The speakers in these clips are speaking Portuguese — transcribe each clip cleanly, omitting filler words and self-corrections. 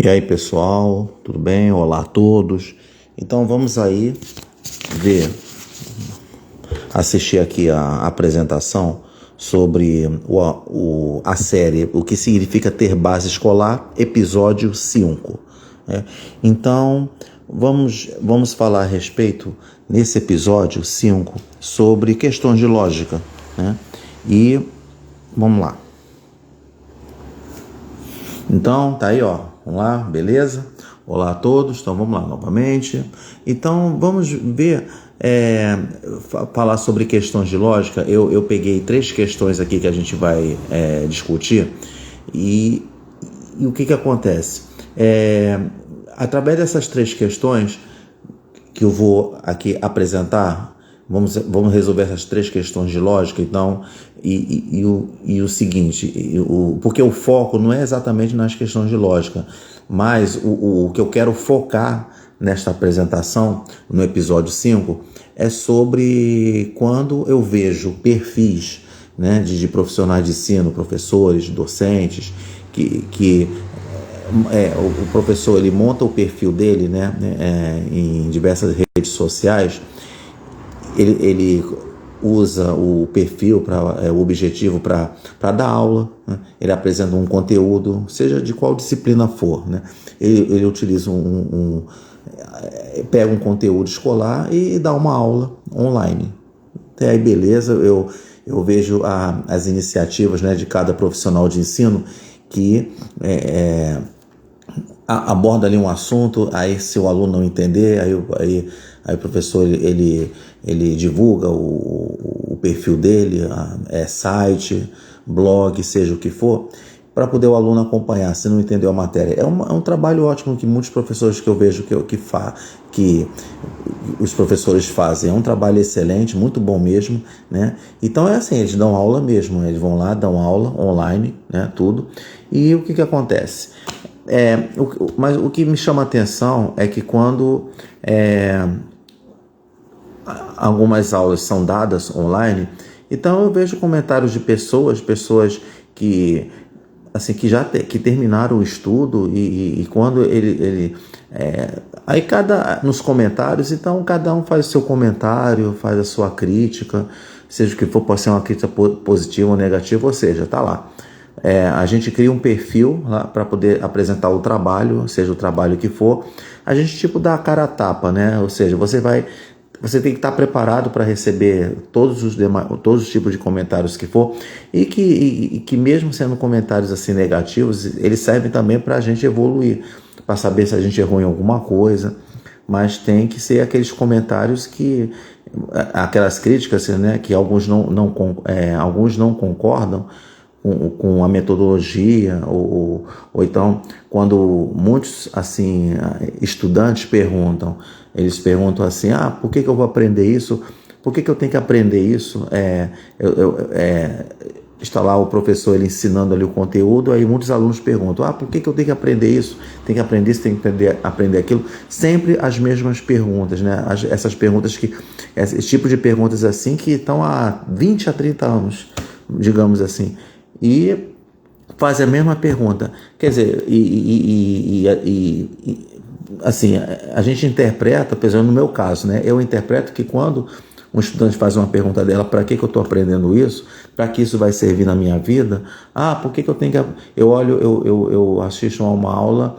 E aí, pessoal, tudo bem? Olá a todos. Então vamos aí assistir aqui a apresentação sobre a série O que significa ter base escolar, episódio 5. Então vamos falar a respeito, nesse episódio 5, sobre questões de lógica, né? E vamos lá. Então, tá aí, ó. Vamos lá, beleza? Olá a todos. Então, vamos lá novamente. Então, vamos ver, falar sobre questões de lógica. Eu peguei 3 questões aqui que a gente vai discutir. E o que acontece? Através dessas 3 questões que eu vou aqui apresentar, vamos resolver essas 3 questões de lógica. Então, o seguinte, porque o foco não é exatamente nas questões de lógica, mas o que eu quero focar nesta apresentação, no episódio 5, é sobre quando eu vejo perfis, né, de profissionais de ensino, professores, docentes, que o professor ele monta o perfil dele, né, em diversas redes sociais. Ele usa o perfil, o objetivo para dar aula, né? Ele apresenta um conteúdo, seja de qual disciplina for, né? Ele utiliza pega um conteúdo escolar e dá uma aula online. Até aí, beleza, eu vejo as iniciativas, né, de cada profissional de ensino que aborda ali um assunto, aí se o aluno não entender, aí o professor ele divulga o perfil dele, site, blog, seja o que for, para poder o aluno acompanhar, se não entendeu a matéria. É um trabalho ótimo que muitos professores que eu vejo que os professores fazem. É um trabalho excelente, muito bom mesmo, né? Então é assim, eles dão aula mesmo, eles vão lá, dão aula online, né, tudo. E o que acontece? Mas o que me chama a atenção é que quando algumas aulas são dadas online, então eu vejo comentários de pessoas que que terminaram o estudo e quando aí nos comentários, então cada um faz o seu comentário, faz a sua crítica, seja o que for, pode ser uma crítica positiva ou negativa, ou seja, tá lá. A gente cria um perfil lá para poder apresentar o trabalho, seja o trabalho que for. A gente dá a cara a tapa, né? Ou seja, você tem que estar preparado para receber todos os tipos de comentários que for, e que mesmo sendo comentários assim negativos, eles servem também para a gente evoluir, para saber se a gente errou em alguma coisa. Mas tem que ser aqueles comentários aquelas críticas, né, que alguns não concordam com a metodologia, ou então quando muitos assim estudantes eles perguntam assim, por que eu vou aprender isso? Por que eu tenho que aprender isso? Está lá o professor ele ensinando ali o conteúdo, aí muitos alunos perguntam, por que eu tenho que aprender isso? Tem que aprender isso, tem que aprender aquilo. Sempre as mesmas perguntas, né? Essas perguntas esse tipo de perguntas assim que estão há 20 a 30 anos, digamos assim. E faz a mesma pergunta. Quer dizer, assim, a gente interpreta, por exemplo, no meu caso, né? Eu interpreto que quando um estudante faz uma pergunta dela, para que eu estou aprendendo isso? Para que isso vai servir na minha vida? Por que eu tenho que... Eu assisto a uma aula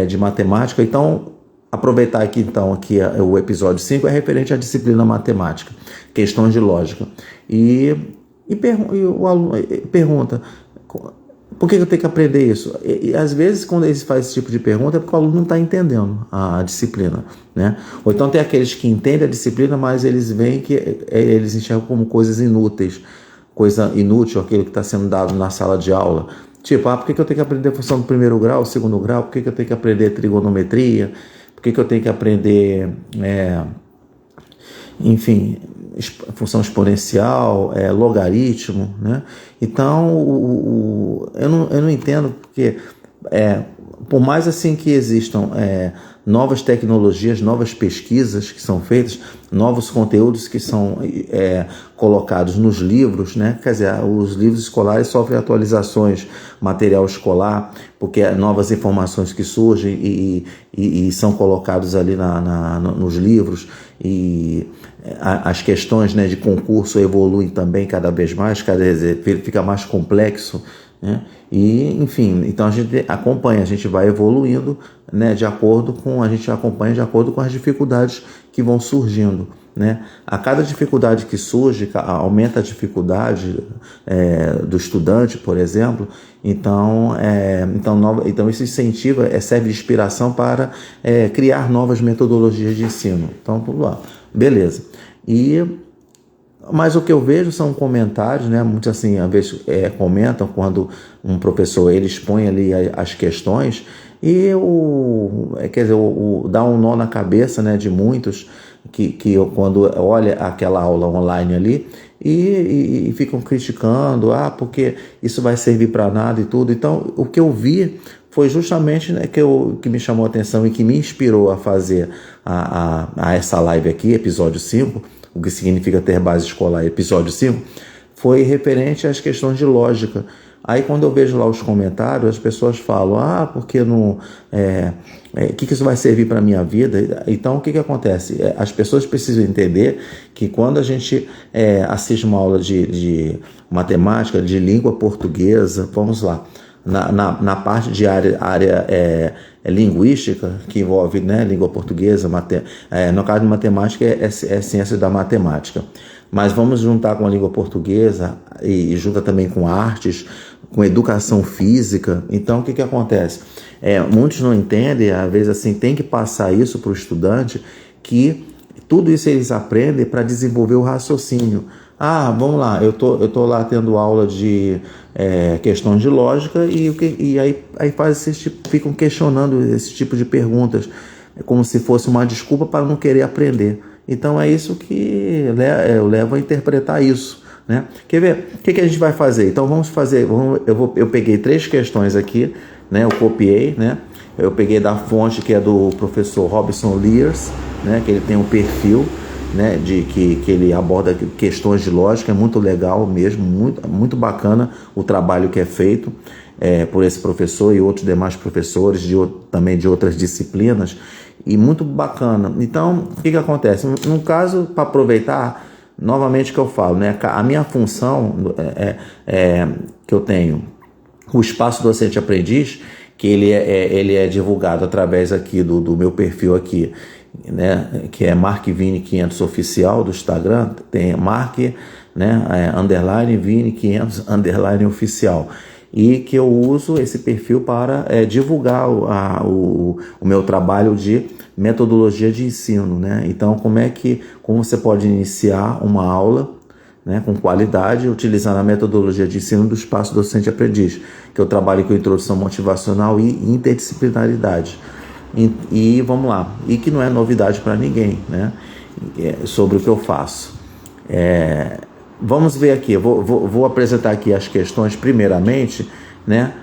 de matemática, então aproveitar aqui o episódio 5 é referente à disciplina matemática, questões de lógica. E o aluno pergunta, por que eu tenho que aprender isso? E às vezes, quando eles fazem esse tipo de pergunta, é porque o aluno não está entendendo a disciplina, né? Ou então tem aqueles que entendem a disciplina, mas eles veem que eles enxergam como coisas inúteis, coisa inútil, aquilo que está sendo dado na sala de aula. Tipo, por que eu tenho que aprender função do primeiro grau, segundo grau? Por que eu tenho que aprender trigonometria? Por que eu tenho que aprender, enfim, função exponencial, logaritmo, né? Então, eu não entendo porque por mais assim que existam novas tecnologias, novas pesquisas que são feitas, novos conteúdos que são colocados nos livros, né? Quer dizer, os livros escolares sofrem atualizações, material escolar, porque novas informações que surgem e são colocados ali nos livros, e as questões, né, de concurso evoluem também cada vez mais, fica mais complexo, né? E, enfim, então a gente acompanha, a gente vai evoluindo, né, a gente acompanha de acordo com as dificuldades que vão surgindo, né? A cada dificuldade que surge, aumenta a dificuldade do estudante, por exemplo. Então isso incentiva, serve de inspiração para criar novas metodologias de ensino. Então, tudo lá, beleza. Mas o que eu vejo são comentários, né? Muitos assim, às vezes comentam quando um professor ele expõe ali as questões e dá um nó na cabeça, né, de muitos que quando olha aquela aula online ali e ficam criticando, porque isso vai servir para nada e tudo. Então, o que eu vi foi justamente, né, que me chamou a atenção e que me inspirou a fazer a essa live aqui, episódio 5, o que significa ter base escolar, episódio 5, foi referente às questões de lógica. Aí quando eu vejo lá os comentários, as pessoas falam, porque não... que isso vai servir para a minha vida? Então, o que acontece? As pessoas precisam entender que quando a gente assiste uma aula de matemática, de língua portuguesa, vamos lá, na parte de área linguística, que envolve, né, língua portuguesa, no caso de matemática é ciência da matemática, mas vamos juntar com a língua portuguesa e junta também com artes, com educação física. Então, o que acontece? Muitos não entendem, às vezes assim, tem que passar isso para o estudante, que tudo isso eles aprendem para desenvolver o raciocínio. Vamos lá, eu tô lá tendo aula de questões de lógica e aí ficam questionando esse tipo de perguntas, como se fosse uma desculpa para não querer aprender. Então é isso que eu levo a interpretar isso, né? Quer ver? O que a gente vai fazer? Então vamos fazer, eu peguei 3 questões aqui, né? Eu copiei, né? Eu peguei da fonte que é do professor Robson Lears, né? Que ele tem um perfil, né, que ele aborda questões de lógica. É muito legal mesmo, muito, muito bacana o trabalho que é feito por esse professor e outros demais professores também de outras disciplinas, e muito bacana. Então, o que acontece? No caso, para aproveitar, novamente que eu falo, né, a minha função que eu tenho, o Espaço Docente Aprendiz, que ele é divulgado através aqui do meu perfil aqui, né, que é Mark Vini 500 oficial do Instagram, tem Mark, né, underline Vini 500 underline oficial, e que eu uso esse perfil para divulgar o meu trabalho de metodologia de ensino, né? Então, como você pode iniciar uma aula, né, com qualidade, utilizando a metodologia de ensino do Espaço Docente Aprendiz, que eu trabalho com introdução motivacional e interdisciplinaridade. E vamos lá, e que não é novidade para ninguém, né, sobre o que eu faço. Vamos ver aqui, eu vou apresentar aqui as questões primeiramente, né?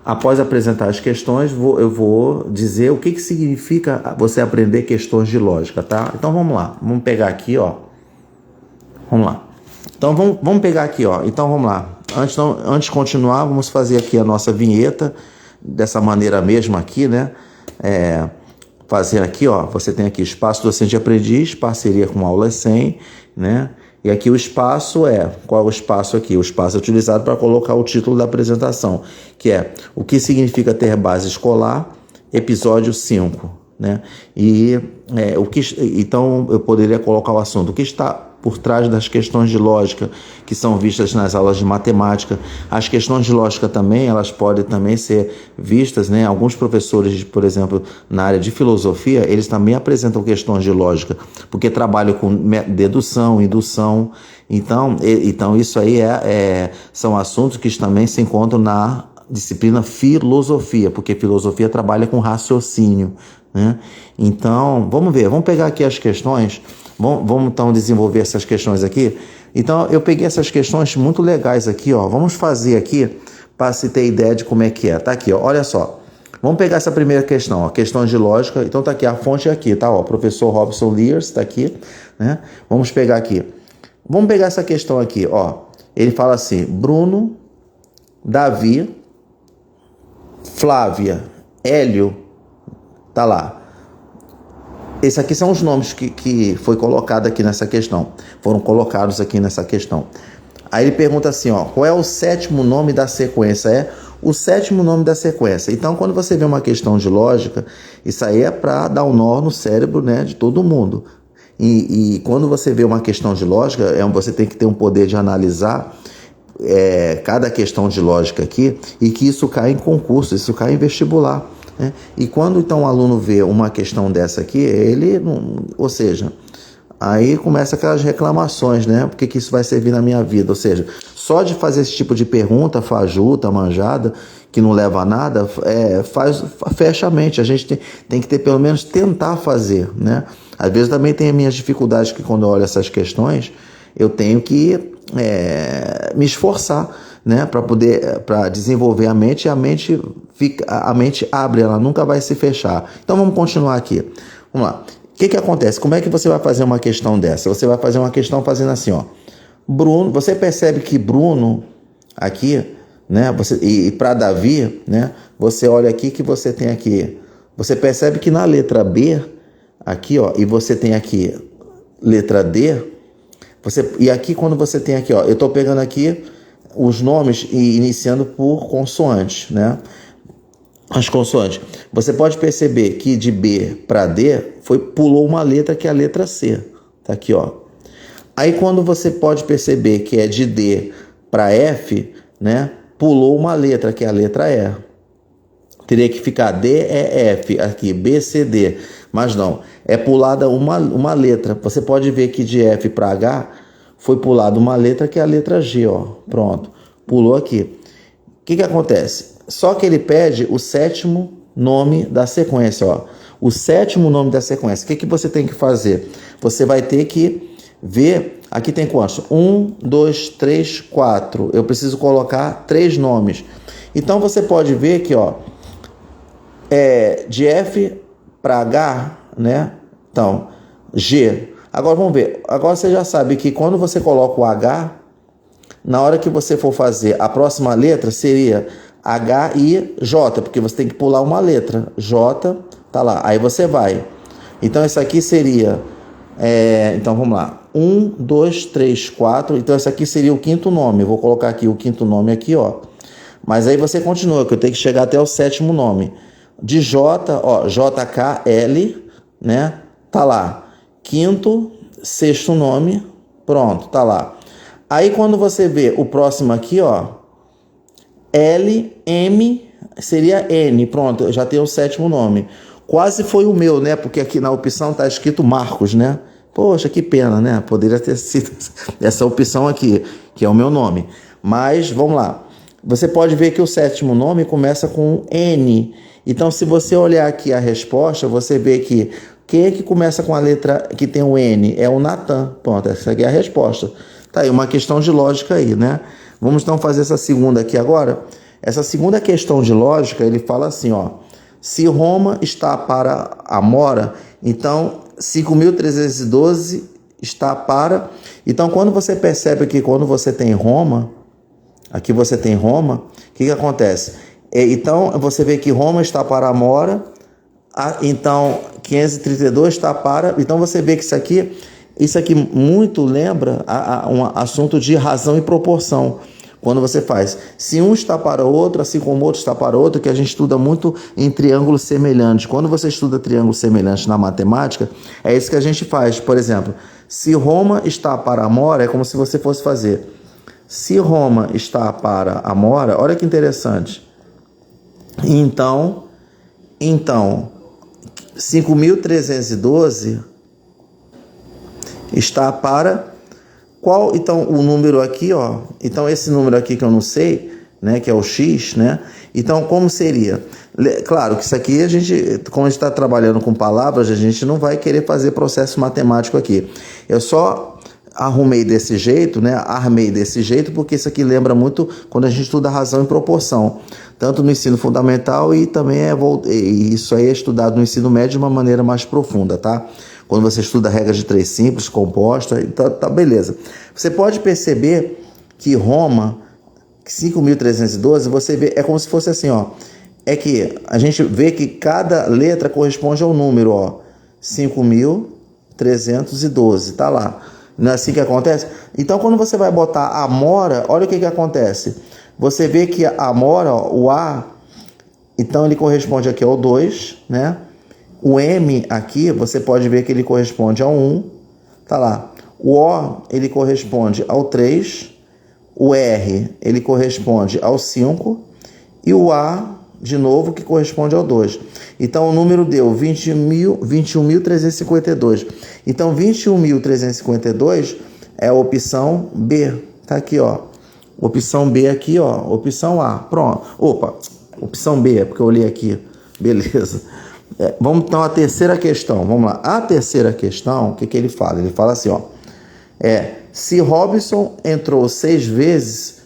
Após apresentar as questões, eu vou dizer o que significa você aprender questões de lógica, tá? Então vamos lá, vamos pegar aqui, ó. Vamos lá. Então vamos pegar aqui, ó. Então vamos lá. Antes de continuar, vamos fazer aqui a nossa vinheta dessa maneira mesmo aqui, né? Fazer aqui, ó, você tem aqui Espaço Docente Aprendiz, parceria com Aulas 100, né? E aqui o espaço qual é o espaço aqui? O espaço é utilizado para colocar o título da apresentação, que é o que significa ter base escolar, episódio 5, né? Então eu poderia colocar o assunto, o que está por trás das questões de lógica que são vistas nas aulas de matemática. As questões de lógica também, elas podem também ser vistas, né? Alguns professores, por exemplo, na área de filosofia, eles também apresentam questões de lógica, porque trabalham com dedução, indução. Então isso aí são assuntos que também se encontram na disciplina filosofia, porque filosofia trabalha com raciocínio, né? Então, vamos ver, vamos pegar aqui as questões. Vamos então desenvolver essas questões aqui. Então eu peguei essas questões muito legais aqui, ó. Vamos fazer aqui para se ter ideia de como é que é. Tá aqui, ó. Olha só. Vamos pegar essa primeira questão, ó, questões de lógica. Então tá aqui, a fonte é aqui, tá? Ó, professor Robson Lears tá aqui, né? Vamos pegar aqui. Vamos pegar essa questão aqui, ó. Ele fala assim, Bruno, Davi, Flávia, Hélio, tá lá. Esses aqui são os nomes que foi colocado aqui nessa questão. Foram colocados aqui nessa questão. Aí ele pergunta assim, ó, qual é o sétimo nome da sequência? É o sétimo nome da sequência. Então, quando você vê uma questão de lógica, isso aí é para dar um nó no cérebro, né, de todo mundo. E quando você vê uma questão de lógica, você tem que ter um poder de analisar cada questão de lógica aqui, e que isso cai em concurso, isso cai em vestibular, né? E quando então o aluno vê uma questão dessa aqui, ou seja, aí começa aquelas reclamações, né? Por que isso vai servir na minha vida? Ou seja, só de fazer esse tipo de pergunta fajuta, manjada, que não leva a nada, fecha a mente. A gente tem que ter, pelo menos, tentar fazer, né? Às vezes também tem as minhas dificuldades, que quando eu olho essas questões, eu tenho que me esforçar, né? Para desenvolver a mente, e a mente abre, ela nunca vai se fechar. Então vamos continuar aqui. Vamos lá. O que acontece? Como é que você vai fazer uma questão dessa? Você vai fazer uma questão fazendo assim, ó. Bruno, você percebe que Bruno aqui, né? E para Davi, né? Você olha aqui que você tem aqui. Você percebe que na letra B, aqui, ó, e você tem aqui letra D, e aqui quando você tem aqui, ó, eu estou pegando aqui os nomes e iniciando por consoantes, né? As consoantes. Você pode perceber que de B para D pulou uma letra, que é a letra C. Tá aqui, ó. Aí quando você pode perceber que é de D para F, né? Pulou uma letra, que é a letra E. Teria que ficar D, E, F, aqui, B, C, D. Mas não, é pulada uma letra. Você pode ver que de F para H foi pulada uma letra, que é a letra G, ó. Pronto, pulou aqui. O que acontece? Só que ele pede o sétimo nome da sequência, ó. O sétimo nome da sequência. O que você tem que fazer? Você vai ter que ver, aqui tem quantos? 1, 2, 3, 4. Eu preciso colocar 3 nomes. Então você pode ver que, ó, de F para H, né? Então, G. Agora vamos ver. Agora você já sabe que quando você coloca o H, na hora que você for fazer a próxima letra, seria H e J, porque você tem que pular uma letra. J, tá lá. Aí você vai. Então, isso aqui seria... então, vamos lá. 1, 2, 3, 4. Então, esse aqui seria o quinto nome. Eu vou colocar aqui o quinto nome aqui, ó. Mas aí você continua, que eu tenho que chegar até o sétimo nome. De J, ó, JKL, né? Tá lá. Quinto, sexto nome, pronto, tá lá. Aí quando você vê o próximo aqui, ó, L, M, seria N, pronto, eu já tenho o sétimo nome. Quase foi o meu, né? Porque aqui na opção tá escrito Marcos, né? Poxa, que pena, né? Poderia ter sido essa opção aqui, que é o meu nome. Mas, vamos lá. Você pode ver que o sétimo nome começa com N. Então, se você olhar aqui a resposta, você vê que quem é que começa com a letra que tem o N? É o Natan. Pronto, essa aqui é a resposta. Tá aí, uma questão de lógica aí, né? Vamos então fazer essa segunda aqui agora. Essa segunda questão de lógica, ele fala assim, ó. Se Roma está para Amora, então 5.312 está para... Então, quando você percebe que quando você tem Roma, aqui você tem Roma, o que acontece? Então, você vê que Roma está para Amora, então 532 está para... Então, você vê que isso aqui muito lembra um assunto de razão e proporção. Quando você faz, se um está para o outro, assim como o outro está para o outro, que a gente estuda muito em triângulos semelhantes. Quando você estuda triângulos semelhantes na matemática, é isso que a gente faz. Por exemplo, se Roma está para Amora, é como se você fosse fazer. Se Roma está para Amora, olha que interessante. Então 5.312 está para... Qual, então, o número aqui, ó? Então, esse número aqui que eu não sei, né? Que é o X, né? Então, como seria? Claro que isso aqui, como a gente está trabalhando com palavras, a gente não vai querer fazer processo matemático aqui. Eu só arrumei desse jeito, né? Armei desse jeito, porque isso aqui lembra muito quando a gente estuda razão e proporção, tanto no ensino fundamental e também isso aí é estudado no ensino médio de uma maneira mais profunda, tá? Quando você estuda regras de três simples, composta, tá beleza. Você pode perceber que Roma, 5.312, você vê, é como se fosse assim, ó. É que a gente vê que cada letra corresponde ao número, ó. 5.312, tá lá. Não é assim que acontece? Então, quando você vai botar Amora, olha o que acontece. Você vê que a Amora, ó, o A, então ele corresponde aqui ao 2, né? O M aqui, você pode ver que ele corresponde ao 1, tá lá. O O, ele corresponde ao 3. O R, ele corresponde ao 5. E o A, de novo, que corresponde ao 2. Então, o número deu 21.352. Então, 21.352 é a opção B. Tá aqui, ó. Opção B aqui, ó. Opção A. Pronto. Opa, opção B, é porque eu olhei aqui. Beleza. Vamos então à terceira questão. Vamos lá. A terceira questão, o que ele fala? Ele fala assim, ó. Se Robson entrou 6 vezes,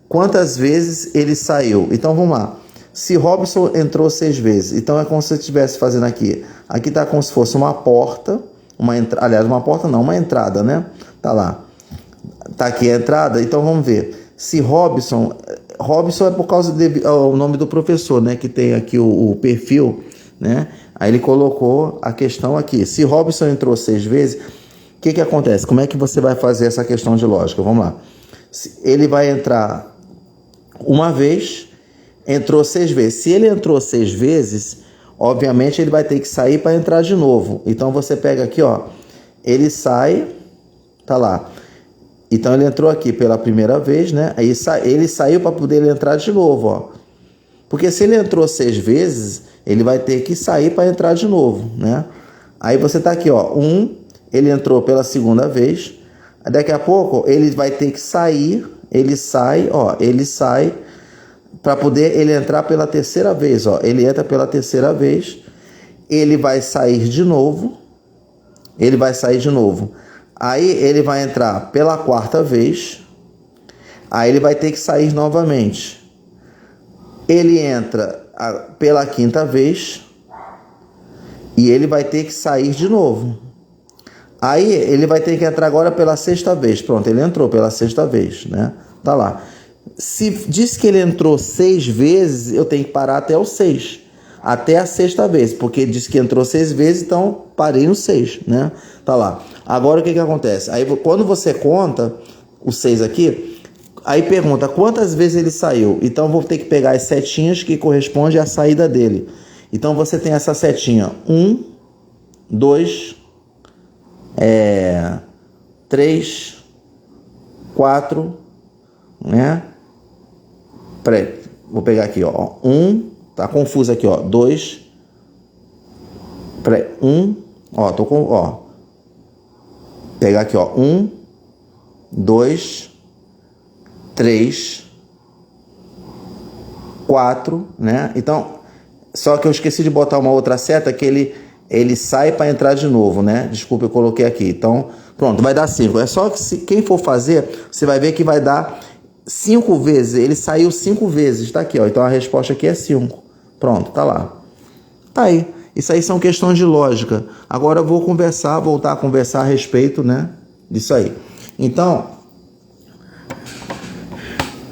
quantas vezes ele saiu? Então, vamos lá. Se Robson entrou 6 vezes, então é como se você estivesse fazendo aqui. Aqui está como se fosse uma porta, aliás, uma porta não, uma entrada, né? Tá lá. Tá aqui a entrada, então vamos ver. Se Robson é por causa do nome do professor, né? Que tem aqui o perfil, né? Aí ele colocou a questão aqui. Se Robson entrou 6 vezes, o que acontece? Como é que você vai fazer essa questão de lógica? Vamos lá. Ele vai entrar uma vez, entrou 6 vezes. Se ele entrou 6 vezes, obviamente ele vai ter que sair para entrar de novo. Então você pega aqui, ó. Ele sai, tá lá. Então ele entrou aqui pela primeira vez, né? Aí ele saiu para poder entrar de novo, ó. Porque se ele entrou 6 vezes, ele vai ter que sair para entrar de novo, né? Aí você tá aqui, ó. Ele entrou pela segunda vez. Daqui a pouco ele vai ter que sair. Ele sai para poder ele entrar pela terceira vez, ó. Ele entra pela terceira vez. Ele vai sair de novo. Aí ele vai entrar pela quarta vez. Aí ele vai ter que sair novamente. Ele entra pela quinta vez. E ele vai ter que sair de novo. Aí ele vai ter que entrar agora pela sexta vez. Pronto, ele entrou pela sexta vez, né? Tá lá. Se diz que ele entrou 6 vezes, eu tenho que parar até o 6. Até a sexta vez, porque diz que entrou 6 vezes, então parei no 6, né? Tá lá. Agora o que acontece? Aí quando você conta o 6 aqui, aí pergunta quantas vezes ele saiu. Então vou ter que pegar as setinhas que correspondem à saída dele. Então você tem essa setinha 1, 2, 3, 4, né? Peraí, vou pegar aqui, ó. 1, tá confuso aqui, ó. 2, peraí, 1, ó, tô com, ó. Pegar aqui, ó. 1, 2, 3, 4, né? Então, só que eu esqueci de botar uma outra seta que ele sai para entrar de novo, né? Desculpa, eu coloquei aqui. Então, pronto, vai dar 5. É só que quem for fazer, você vai ver que vai dar 5 vezes. Ele saiu 5 vezes, tá aqui, ó. Então a resposta aqui é 5. Pronto, tá lá. Tá aí. Isso aí são questões de lógica. Agora eu vou voltar a conversar a respeito, né, disso aí. Então,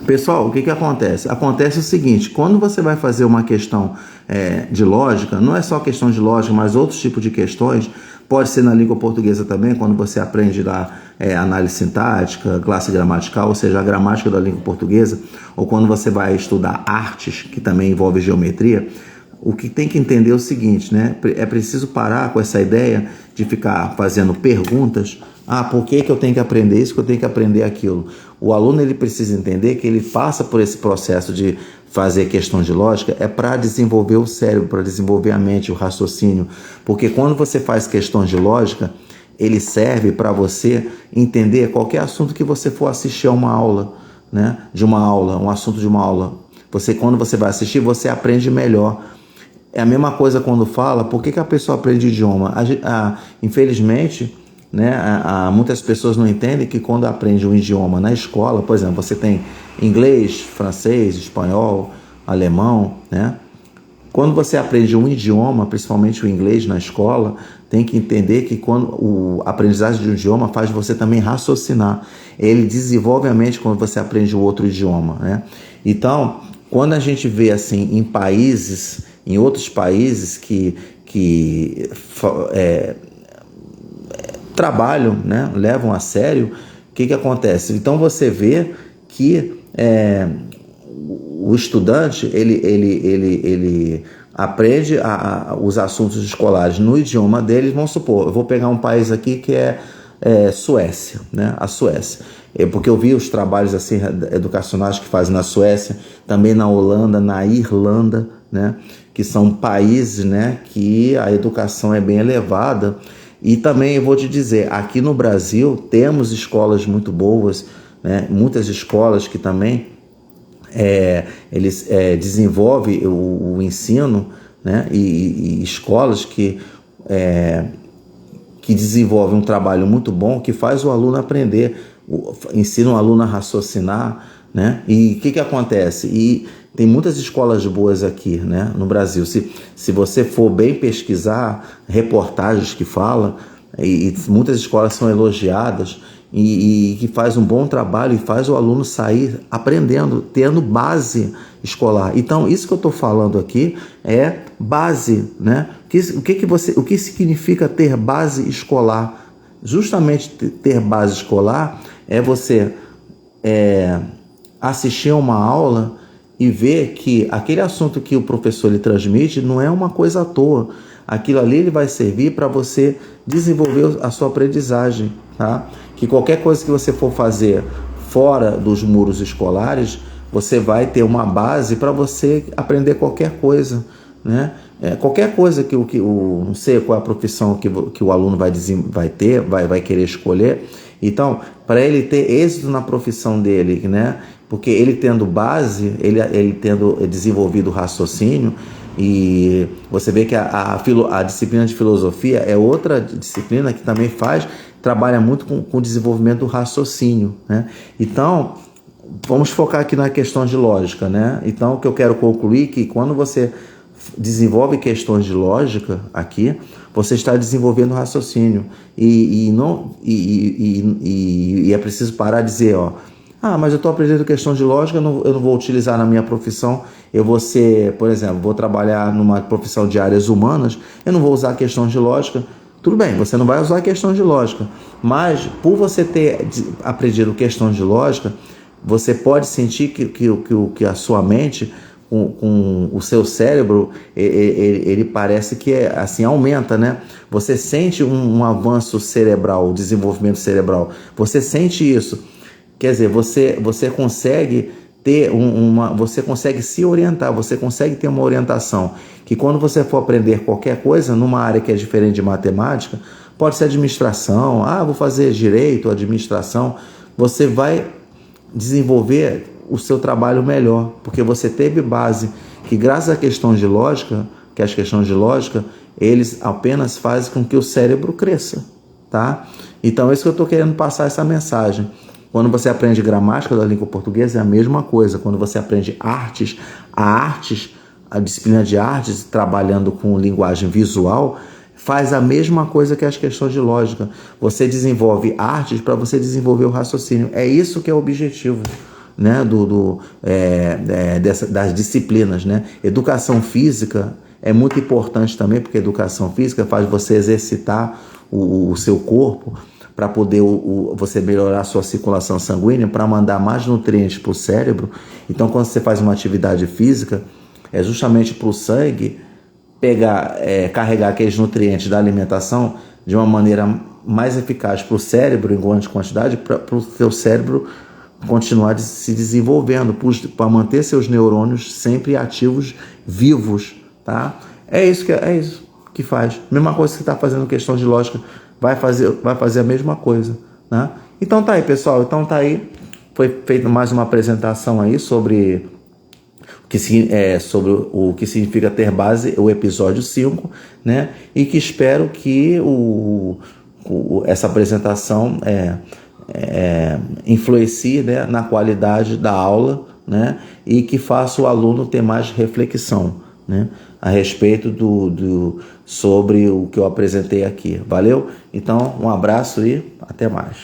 pessoal, o que acontece? Acontece o seguinte, quando você vai fazer uma questão de lógica, não é só questão de lógica, mas outros tipos de questões, pode ser na língua portuguesa também, quando você aprende lá análise sintática, classe gramatical, ou seja, a gramática da língua portuguesa, ou quando você vai estudar artes, que também envolve geometria, o que tem que entender é o seguinte, né? É preciso parar com essa ideia de ficar fazendo perguntas. Por que eu tenho que aprender isso, que eu tenho que aprender aquilo? O aluno ele precisa entender que ele passa por esse processo de fazer questão de lógica para desenvolver o cérebro, para desenvolver a mente, o raciocínio. Porque quando você faz questões de lógica, ele serve para você entender qualquer assunto que você for assistir a uma aula, né? Um assunto de uma aula. Quando você vai assistir, você aprende melhor. É a mesma coisa quando fala, por que a pessoa aprende idioma? Infelizmente, né? Muitas pessoas não entendem que quando aprende um idioma na escola, por exemplo, você tem inglês, francês, espanhol, alemão, né? Quando você aprende um idioma, principalmente o inglês na escola, tem que entender que quando a aprendizagem de um idioma faz você também raciocinar. Ele desenvolve a mente quando você aprende o outro idioma, né? Então, quando a gente vê assim em outros países que trabalham, né, levam a sério, o que acontece? Então você vê que o estudante ele aprende os assuntos escolares no idioma dele. Vamos supor, eu vou pegar um país aqui que é Suécia, né? A Suécia. Porque eu vi os trabalhos assim, educacionais que fazem na Suécia, também na Holanda, na Irlanda, né? Que são países, né, que a educação é bem elevada. E também eu vou te dizer, aqui no Brasil temos escolas muito boas, né? Muitas escolas que também eles desenvolvem o ensino, né? E escolas que desenvolvem um trabalho muito bom, que faz o aluno aprender, ensina o aluno a raciocinar, né? E o que acontece? E tem muitas escolas boas aqui, né, no Brasil. Se você for bem pesquisar reportagens que falam, e muitas escolas são elogiadas e que faz um bom trabalho e faz o aluno sair aprendendo, tendo base escolar. Então, isso que eu estou falando aqui é base, né? O que significa ter base escolar? Justamente ter base escolar é você assistir a uma aula e ver que aquele assunto que o professor lhe transmite não é uma coisa à toa. Aquilo ali ele vai servir para você desenvolver a sua aprendizagem, tá? Que qualquer coisa que você for fazer fora dos muros escolares, você vai ter uma base para você aprender qualquer coisa, né? Qualquer coisa não sei qual é a profissão que o aluno vai querer escolher. Então, para ele ter êxito na profissão dele, né? Porque ele tendo base, ele tendo desenvolvido o raciocínio, e você vê que a disciplina de filosofia é outra disciplina que também trabalha muito com o desenvolvimento do raciocínio, né? Então, vamos focar aqui na questão de lógica, né? Então, o que eu quero concluir é que quando você desenvolve questões de lógica aqui, você está desenvolvendo raciocínio e é preciso parar de dizer, mas eu estou aprendendo questão de lógica, eu não vou utilizar na minha profissão. Eu vou ser, por exemplo, vou trabalhar numa profissão de áreas humanas, eu não vou usar questões de lógica. Tudo bem, você não vai usar questões de lógica, mas por você ter aprendido questões de lógica, você pode sentir que a sua mente, com o seu cérebro, ele parece que assim, aumenta, né? Você sente um avanço cerebral, desenvolvimento cerebral. Você sente isso. Quer dizer, você consegue ter você consegue se orientar, você consegue ter uma orientação que quando você for aprender qualquer coisa numa área que é diferente de matemática, pode ser administração, vou fazer direito, administração, você vai desenvolver o seu trabalho melhor, porque você teve base, que graças à questão de lógica, que as questões de lógica, eles apenas fazem com que o cérebro cresça, tá? Então é isso que eu estou querendo passar, essa mensagem. Quando você aprende gramática da língua portuguesa é a mesma coisa. Quando você aprende a disciplina de artes, trabalhando com linguagem visual, faz a mesma coisa que as questões de lógica. Você desenvolve artes para você desenvolver o raciocínio. É isso que é o objetivo, né, das disciplinas, né? Educação física é muito importante também, porque educação física faz você exercitar o seu corpo para poder você melhorar a sua circulação sanguínea, para mandar mais nutrientes para o cérebro. Então, quando você faz uma atividade física, é justamente para o sangue carregar aqueles nutrientes da alimentação de uma maneira mais eficaz para o cérebro, em grande quantidade, para o seu cérebro continuar se desenvolvendo, para manter seus neurônios sempre ativos, vivos, tá? É isso que faz. Mesma coisa que você está fazendo questão de lógica, vai fazer a mesma coisa, né? Então tá aí, pessoal. Então tá aí. Foi feita mais uma apresentação aí sobre o que significa ter base, o episódio 5, né? E que espero que essa apresentação influencie, né, na qualidade da aula, né, e que faça o aluno ter mais reflexão, né, a respeito sobre o que eu apresentei aqui. Valeu? Então, um abraço e até mais.